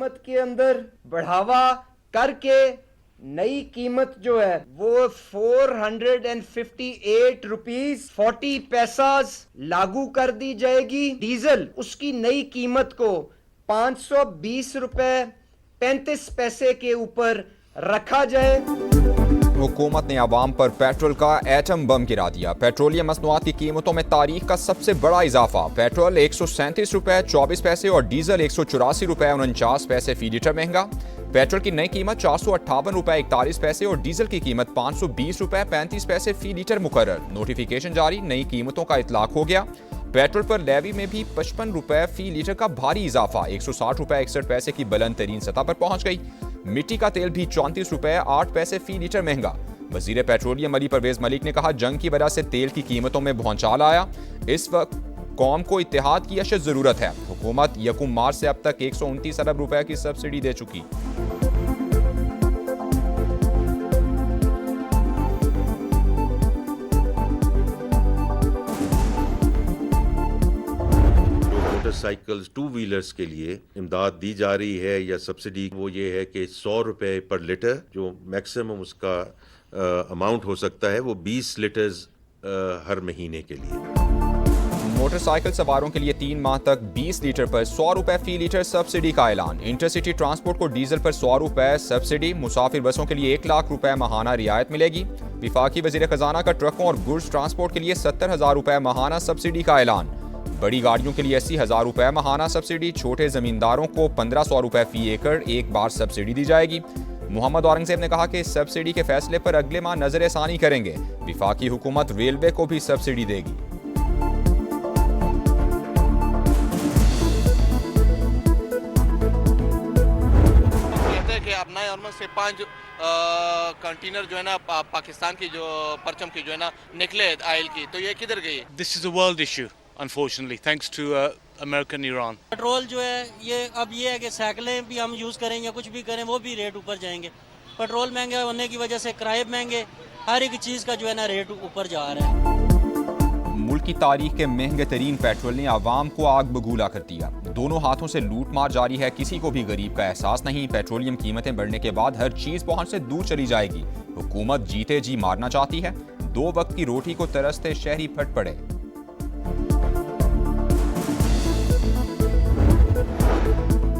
कीमत के अंदर बढ़ावा करके नई कीमत जो है वो 458 रुपीज 40 पैसा लागू कर दी जाएगी। डीजल उसकी नई कीमत को 520 रुपए 35 पैसे के ऊपर रखा जाए। हुकूमत ने आवाम पर पेट्रोल का एटम बम गिरा दिया। पेट्रोलियम मसनूआत की कीमतों में तारीख का सबसे बड़ा इजाफा। पेट्रोल 137 रुपए 24 पैसे और डीजल 184 रुपए 49 पैसे फी लीटर महंगा। पेट्रोल की नई कीमत 458 रुपए 41 पैसे और डीजल की कीमत 520 रुपए 35 पैसे फी लीटर मुकर्रर। नोटिफिकेशन जारी, नई कीमतों का इतलाक हो गया। पेट्रोल पर लेवी में भी 55 रुपए फी लीटर का भारी इजाफा, 160 रुपए 61 पैसे की बुलंद तरीन सतह पर पहुंच गई। मिट्टी का तेल भी 34 रुपए 8 पैसे फी लीटर महंगा। वजीर पेट्रोलियम अली परवेज मलिक ने कहा, जंग की वजह से तेल की कीमतों में भौचाल आया। इस वक्त कौम को इत्तेहाद की अशद जरूरत है। हुकूमत 1 मार्च से अब तक 129 अरब रुपए की सब्सिडी दे चुकी। मोटरसाइकिल्स 2 व्हीलर्स के लिए इमदाद दी जा रही है या सब्सिडी, वो ये है कि 100 रुपए पर लीटर, जो मैक्सिमम उसका अमाउंट हो सकता है वो 20 लीटर्स हर महीने के लिए। मोटरसाइकिल सवारों के लिए 3 माह तक 20 लीटर पर 100 रुपए फी लीटर सब्सिडी का ऐलान। इंटरसिटी ट्रांसपोर्ट को डीजल पर 100 रुपए सब्सिडी। मुसाफिर बसों के लिए 1 लाख रुपए माहाना रियायत मिलेगी। विफाकी वजीर खजाना का ट्रकों और गुड्स ट्रांसपोर्ट के लिए 70,000 रुपए माहाना सब्सिडी का ऐलान। बड़ी गाड़ियों के लिए 80,000 रुपए माहाना सब्सिडी। छोटे जमींदारों को 1500 रुपए फी एकड़ एक बार सब्सिडी दी जाएगी। मोहम्मद औरंगजेब ने कहा कि इस सब्सिडी के फैसले पर अगले माह नजरसानी करेंगे। विफाकी हुकूमत रेलवे को भी सब्सिडी देगी। कि अपना नॉर्मल से 5 कंटेनर जो है ना पाकिस्तान की जो परचम की जो है ना निकले आयल की, तो ये किधर गई? This is a world issue unfortunately thanks to American Iran. Petrol जो है ये अब ये है कि साइकिलें भी हम यूज़ करें या कुछ भी करें वो भी रेट ऊपर जाएंगे। पेट्रोल महंगा होने की वजह से किराए महंगे, हर एक चीज़ का जो है ना रेट ऊपर जा रहा है। मुल्क की तारीख के महंगे तरीन पेट्रोल ने आवाम को आग बगूला कर दिया। दोनों हाथों से लूट मार जारी है, किसी को भी गरीब का एहसास नहीं। पेट्रोलियम कीमतें बढ़ने के बाद हर चीज पहुंच से दूर चली जाएगी। हुकूमत जीते जी मारना चाहती है। 2 वक्त की रोटी को तरसते शहरी फट पड़े।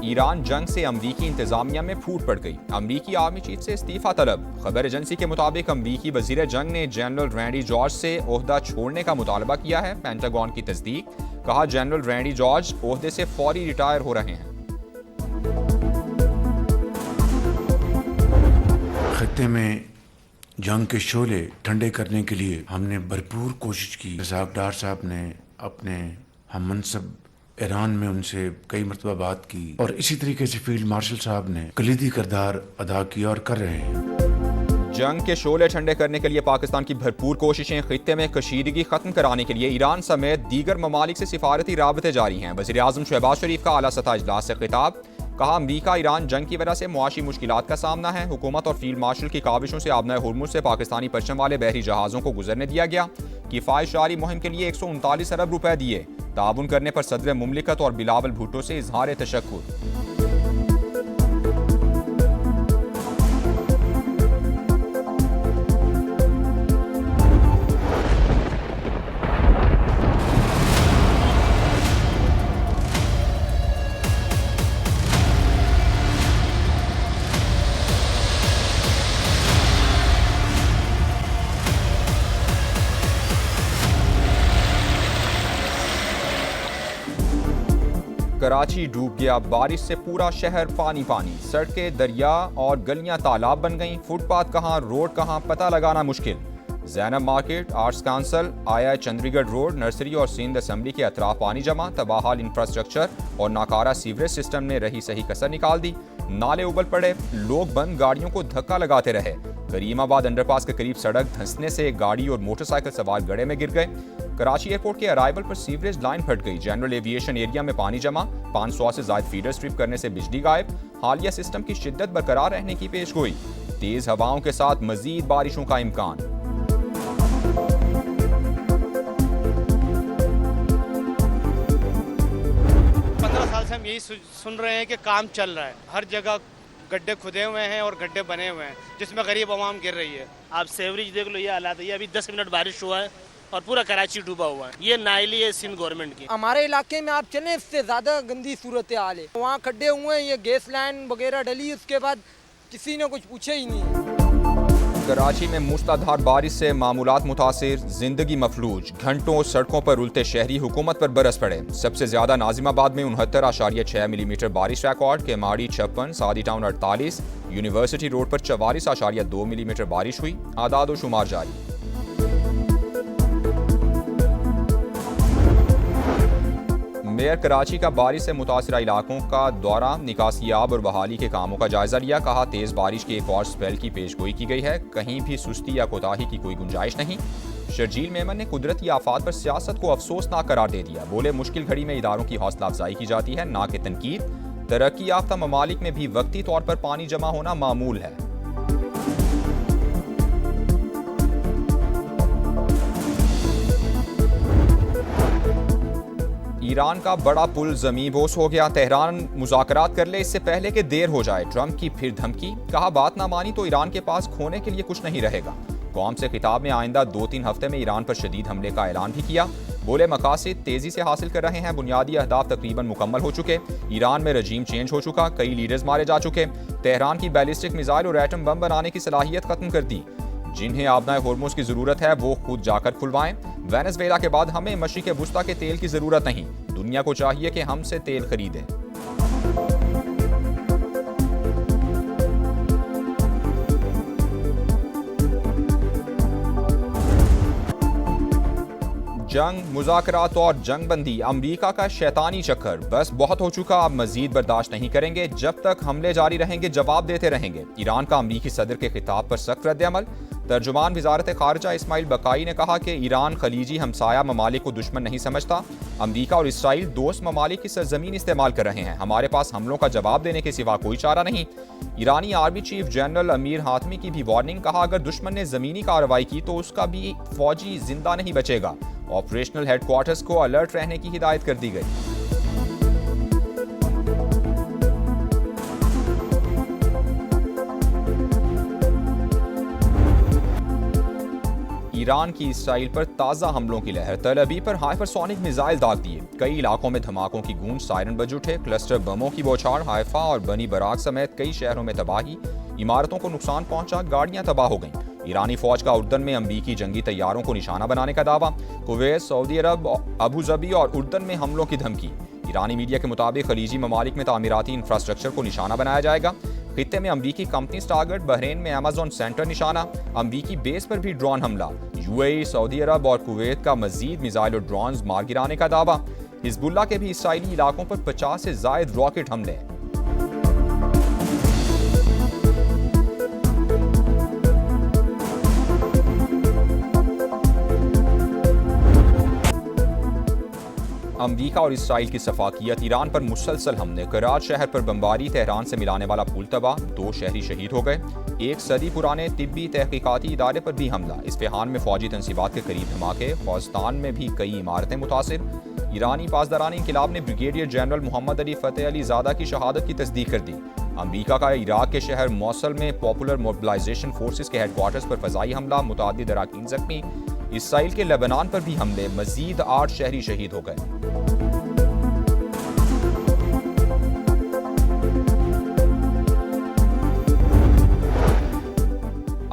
ईरान जंग से अमरीकी इंतजामिया में फूट पड़ गई। अमरीकी आर्मी चीफ से इस्तीफा तलब। खबर एजेंसी के मुताबिक अमरीकी वजीर जंग ने जनरल रैंडी जॉर्ज से ओहदा छोड़ने का मुतालबा किया है। पेंटागन की तस्दीक, कहा जनरल रैंडी जॉर्ज ओहदे से फौरी रिटायर हो रहे हैं। खत्ते में जंग के शोले ठंडे करने के लिए हमने भरपूर कोशिश की। रज़ाक डार साहब ने अपने हम मनसब ईरान में उनसे कई मरतबा बात की और इसी तरीके से फील्ड मार्शल साहब ने कलीदी किरदार अदा किया और कर रहे हैं। जंग के शोले ठंडे करने के लिए पाकिस्तान की भरपूर कोशिशें। खित्ते में कशीदगी खत्म कराने के लिए ईरान समेत दीगर ममालिक से सिफारती राबते जारी हैं। वज़ीर आज़म शहबाज शरीफ का आला सतह इजलास से खिताब, कहा अमरीका ईरान जंग की वजह से मुआशी मुश्किलात का सामना है। हुकूमत और फील्ड मार्शल की काविशों से आबना हुर्मुज से पाकिस्तानी परचम वाले बहरी जहाज़ों को गुजरने दिया गया। किफ़ायत जारी मुहिम के लिए 139 अरब रुपए दिए। ताउन करने पर सदर मुमलिकत और बिलावल भुट्टो से इजहार तशक्कुर। कराची डूब गया। बारिश से पूरा शहर पानी पानी। सड़कें दरिया और गलियां तालाब बन गईं। फुटपाथ कहाँ, रोड कहाँ, पता लगाना मुश्किल। जैनब मार्केट, आर्ट्स काउंसिल, आया चंद्रीगढ़ रोड, नर्सरी और सिंध असम्बली के अतराफ पानी जमा। तबाहाल इंफ्रास्ट्रक्चर और नाकारा सीवरेज सिस्टम ने रही सही कसर निकाल दी। नाले उबल पड़े, लोग बंद गाड़ियों को धक्का लगाते रहे। करीमाबाद अंडरपास के करीब सड़क धंसने से गाड़ी और मोटरसाइकिल सवार गड्ढे में गिर गए। कराची एयरपोर्ट के अराइवल पर सीवरेज लाइन फट गई। जनरल एविएशन एरिया में पानी जमा। 500 से ज्यादा फीडर स्ट्रिप करने से बिजली गायब। हालिया सिस्टम की शिद्दत बरकरार रहने की पेशगोई। तेज हवाओं के साथ मजीद बारिशों का इम्कान। साल से हम हम यही सुन रहे हैं कि काम चल रहा है, हर जगह गड्ढे खुदे हुए हैं और गड्ढे बने हुए हैं जिसमें गरीब आवाम गिर रही है। आप सेवरेज देख लो, ये हालात है। ये अभी 10 मिनट बारिश हुआ है और पूरा कराची डूबा हुआ है। ये नाइली है सिंध गवर्नमेंट की। हमारे इलाके में आप चलें, इससे ज़्यादा गंदी सूरत हाल है। वहाँ खड्डे हुए हैं, ये गैस लाइन वगैरह डली, उसके बाद किसी ने कुछ पूछा ही नहीं। कराची में मूसलाधार बारिश से मामूलात मुतासिर, जिंदगी मफलूज, घंटों सड़कों पर रुलते शहरी हुकूमत पर बरस पड़े। सबसे ज्यादा नाजिमाबाद में 69.6 मिलीमीटर बारिश रिकॉर्ड, केमाड़ी 56, सादी टाउन 48, यूनिवर्सिटी रोड पर 44.2 मिलीमीटर बारिश हुई। आदाद व शुमार जारी। मेयर कराची का बारिश से मुतासरा इलाकों का दौरा, निकासियाब और बहाली के कामों का जायजा लिया। कहा तेज बारिश के एक और स्पेल की पेशगोई की गई है, कहीं भी सुस्ती या कोताही की कोई गुंजाइश नहीं। शर्जील मेमन ने कुदरती आफात पर सियासत को अफसोसनाक करार दे दिया। बोले मुश्किल घड़ी में इदारों की हौसला अफजाई की जाती है, ना कि तनकीद। तरक्की याफ्ता ममालिक में भी वक्ती तौर पर पानी जमा होना मामूल है। ईरान का बड़ा पुल ज़मींबोस हो गया। तेहरान मुज़ाकरात कर ले इससे पहले कि देर हो जाए। ट्रंप की फिर धमकी, कहा बात ना मानी तो ईरान के पास खोने के लिए कुछ नहीं रहेगा। कौम से खिताब में आइंदा 2-3 हफ्ते में ईरान पर शदीद हमले का ऐलान भी किया। बोले मकासद तेजी से हासिल कर रहे हैं, बुनियादी अहदाफ तकरीबन मुकम्मल हो चुके। ईरान में रजीम चेंज हो चुका, कई लीडर्स मारे जा चुके। तेहरान की बैलिस्टिक मिसाइल और एटम बम बनाने की सलाहियत खत्म कर दी। जिन्हें आबनाए होर्मुज की जरूरत है वो खुद जाकर खुलवाएं। वेनेजुएला के बाद हमें मशरिक वुस्ता के तेल की जरूरत नहीं, दुनिया को चाहिए कि हमसे तेल खरीदें। जंग, मुज़ाकरात और जंगबंदी अमरीका का शैतानी चक्कर। बस बहुत हो चुका, अब मजीद बर्दाश्त नहीं करेंगे। जब तक हमले जारी रहेंगे जवाब देते रहेंगे। ईरान का अमरीकी सदर के खिताब पर सख्त रद्द-ए-अमल। तर्जुमान वजारत खारजा इस्माइल बकाई ने कहा कि ईरान खलीजी हमसाया ममालिक को दुश्मन नहीं समझता। अमरीका और इसराइल दोस्त ममालिक की सरजमीन इस्तेमाल कर रहे हैं। हमारे पास हमलों का जवाब देने के सिवा कोई चारा नहीं। ईरानी army chief general Amir Hatami की भी वार्निंग, कहा अगर दुश्मन ने जमीनी कार्रवाई की तो उसका भी फौजी जिंदा नहीं बचेगा। ऑपरेशनल हेडक्वार्टर्स को अलर्ट रहने की हिदायत कर दी गई। ईरान की इसराइल पर ताज़ा हमलों की लहर। तल अवीव पर हाइपरसोनिक मिसाइल दाग दिए। कई इलाकों में धमाकों की गूंज, सायरन बज उठे। क्लस्टर बमों की बौछार। हाइफा और बनी बराक समेत कई शहरों में तबाही। इमारतों को नुकसान पहुंचा, गाड़ियां तबाह हो गईं। ईरानी फौज का उर्दन में अमरीकी जंगी तैयारों को निशाना बनाने का दावा। कुवैत, सऊदी अरब, अबू धाबी और उर्दन में हमलों की धमकी। ईरानी मीडिया के मुताबिक खलीजी ममालिक में तामीराती इंफ्रास्ट्रक्चर को निशाना बनाया जाएगा। खित्ते में अमरीकी कंपनीज टारगेट, बहरीन में अमेज़न सेंटर निशाना। अमरीकी बेस पर भी ड्रोन हमला। यूएई, सऊदी अरब और कुवैत का मजीद मिसाइल और ड्रोन्स मार गिराने का दावा। हिजबुल्लाह के भी इसराइली इलाकों पर 50 से जायद रॉकेट हमले। अमरीका और इसराइल की सफाकियत। ईरान पर मुसलसल हमले। कराच शहर पर बमबारी, तेहरान से मिलाने वाला पुल तबाह, 2 शहरी शहीद हो गए। 1 सदी पुराने तिब्बी तहकीकाती इदारे पर भी हमला। इस्फहान में फौजी तंसीबात के करीब धमाके। फौजस्तान में भी कई इमारतें मुतासिर। ईरानी पासदारान इंकिलाब ने ब्रिगेडियर जनरल मोहम्मद अली फतेह अली ज़ादा की शहादत की तस्दीक कर दी। अमरीका का इराक के शहर मौसल में पॉपुलर मोबिलाइजेशन फोर्सेस के हेडक्वार्टर्स पर फजाई हमला, मुतादिद अराकीन जख्मी। इसराइल के लेबनान पर भी हमले, मजीद 8 शहरी शहीद हो गए।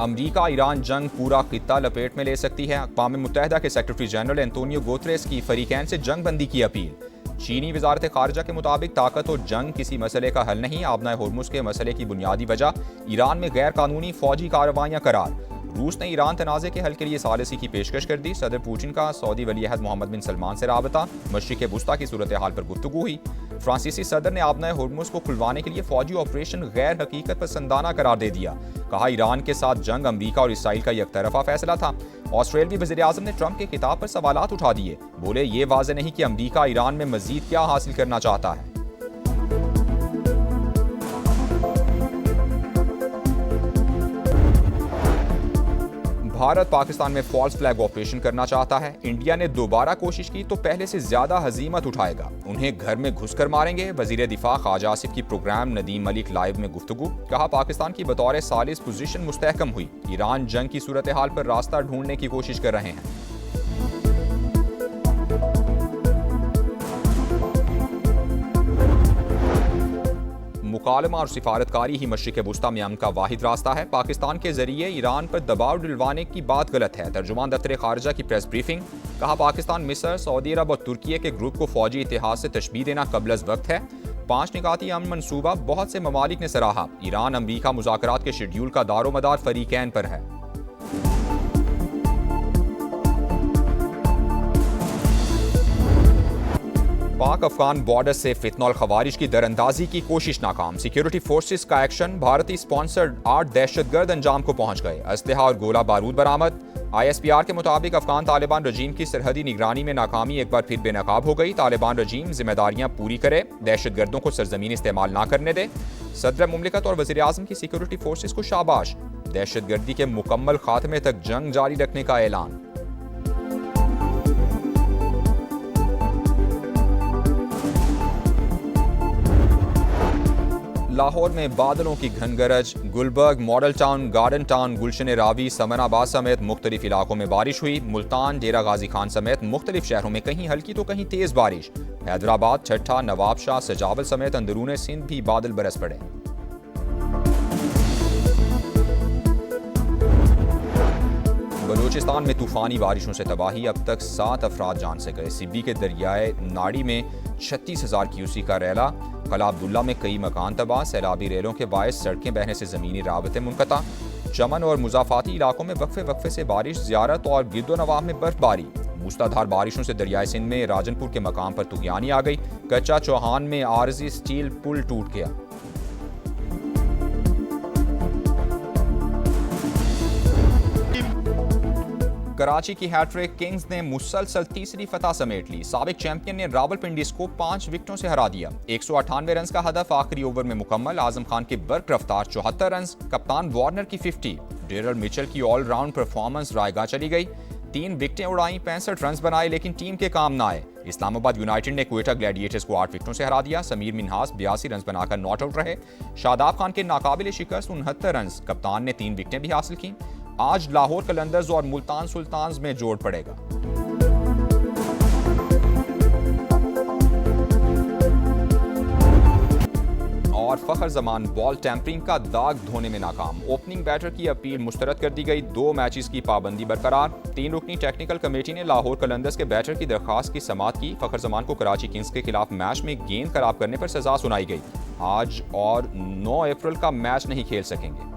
अमरीका ईरान जंग पूरा खित्ता लपेट में ले सकती है। अक़वाम मुत्तहिदा के सेक्रेटरी जनरल एंटोनियो गुतेरेस की फरीकैन से जंग बंदी की अपील। चीनी वजारत खारजा के मुताबिक ताकत और जंग किसी मसले का हल नहीं। आबनाए होर्मुज के मसले की बुनियादी वजह ईरान में गैर कानूनी फौजी कार्रवाइयाँ करार। रूस ने ईरान तनाज़े के हल के लिए सालिसी की पेशकश कर दी। सदर पुतिन का सऊदी वलीअहद मोहम्मद बिन सलमान से राबता। मशरिक़ वुस्ता की सूरत हाल पर गुफ्तगू हुई। फ्रांसीसी सदर ने आबनाए होर्मुज को खुलवाने के लिए फौजी ऑपरेशन गैर हकीकत पसंदाना करार दे दिया। कहा ईरान के साथ जंग अमरीका और इसराइल का यकतरफा फैसला था। ऑस्ट्रेलियावी वज़ीर आज़म ने ट्रंप के खिताब पर सवालात उठा दिए। बोले ये वाज़ेह नहीं कि अमरीका ईरान में मजीद क्या हासिल करना चाहता है। भारत पाकिस्तान में फॉल्स फ्लैग ऑपरेशन करना चाहता है। इंडिया ने दोबारा कोशिश की तो पहले से ज्यादा हजीमत उठाएगा, उन्हें घर में घुसकर मारेंगे। वजीर दिफा ख्वाजा आसिफ की प्रोग्राम नदीम मलिक लाइव में गुफ्तगू। कहा पाकिस्तान की बतौर सालिस पोजीशन मुस्तहकम हुई, ईरान जंग की सूरत हाल पर रास्ता ढूंढने की कोशिश कर रहे हैं। मुकालमा और सिफारतकारी ही मशरिक वुस्ता में अमन का वाहिद रास्ता है। पाकिस्तान के जरिए ईरान पर दबाव डलवाने की बात गलत है। तर्जुमान दफ्तर खारजा की प्रेस ब्रीफिंग। कहा पाकिस्तान मिस्र, सऊदी अरब और तुर्की के ग्रुप को फौजी इतिहाद से तशबीह देना कबल अज़ वक्त है। 5 निकाती अमन मनसूबा बहुत से ममालिक ने सराहा। ईरान अमरीका मुज़ाकरात के शेड्यूल का दारोमदार फरीकैन पर है। पाक अफगान बॉर्डर से फितनॉल खवारिज की दरअंदाजी की कोशिश नाकाम। सिक्योरिटी फोर्सेस का एक्शन, भारतीय स्पॉन्सर्ड 8 दहशतगर्द अंजाम को पहुंच गए। असलहा और गोला बारूद बरामद। ISPR के मुताबिक अफगान तालिबान रजीम की सरहदी निगरानी में नाकामी एक बार फिर बेनकाब हो गई। तालिबान रजीम जिम्मेदारियां पूरी करे, दहशतगर्दों को सरजमीन इस्तेमाल ना करने दे। सदर मुमलिकत और वज़ीर आज़म की सिक्योरिटी फोर्सेस को शाबाश। दहशतगर्दी के मुकम्मल खात्मे तक जंग जारी रखने का ऐलान। लाहौर में बादलों की घनगरज। Gulberg, model town, garden town, Gulshan Ravi, Samanabad समेत मुख्तलिफ इलाकों में बारिश हुई। मुल्तान, डेरा गाजी खान समेत मुख्तलिफ शहरों में कहीं हल्की तो कहीं तेज बारिश। हैदराबाद, छठा, नवाबशाह, सजावल समेत अंदरून सिंध भी बादल बरस पड़े। बलूचिस्तान में तूफानी बारिशों से तबाही, अब तक 7 अफराद जान से गए। सिब्बी के दरियाए नाड़ी में 36,000 क्यूसी का रैला। कला अब्दुल्ला में कई मकान तबाह। सैलाबी रेलों के बायस सड़कें बहने से ज़मीनी राबते मुनक़ता। चमन और मुज़ाफ़ाती इलाकों में वक्फे वक्फे से बारिश, ज़ियारत और गिरदोनवाह में बर्फबारी। मूसलाधार बारिशों से दरियाए सिंध में राजनपुर के मकाम पर तुग़यानी आ गई। कच्चा चौहान में आरजी स्टील पुल टूट गया। कराची की हैट्रिक, किंग्स ने मुसलसल तीसरी फतह समेट ली। साबिक चैंपियन ने रावलपिंडी को 5 विकेटों से हरा दिया। 198 रन का हदफ आखिरी ओवर में मुकम्मल। आजम खान की बर्क रफ्तार 74 रन, कप्तान वार्नर की 50। डेरल मिचेल की ऑलराउंड परफॉर्मेंस रायगा चली गई। 3 विकेटें उड़ाई, 65 रन बनाए, लेकिन टीम के काम न आए। इस्लामाबाद यूनाइटेड ने क्वेटा ग्लैडिएटर्स को 8 विकेटों से हरा दिया। समीर मिन्हास 82 रन बनाकर नॉट आउट रहे। शादाब खान के नाकाबिले शिकस्त 69 रन, कप्तान ने 3 विकेटें भी हासिल की। आज लाहौर कलंदर्स और मुल्तान सुल्तान्स में जोड़ पड़ेगा। और फखर जमान बॉल टैंपरिंग का दाग धोने में नाकाम। ओपनिंग बैटर की अपील मुस्तरद कर दी गई। 2 मैचेस की पाबंदी बरकरार। 3 रुकनी टेक्निकल कमेटी ने लाहौर कलंदर्स के बैटर की दरख्वास्त की समाअत की। फखर जमान को कराची किंग्स के खिलाफ मैच में गेंद खराब करने पर सजा सुनाई गई। आज और 9 अप्रैल का मैच नहीं खेल सकेंगे।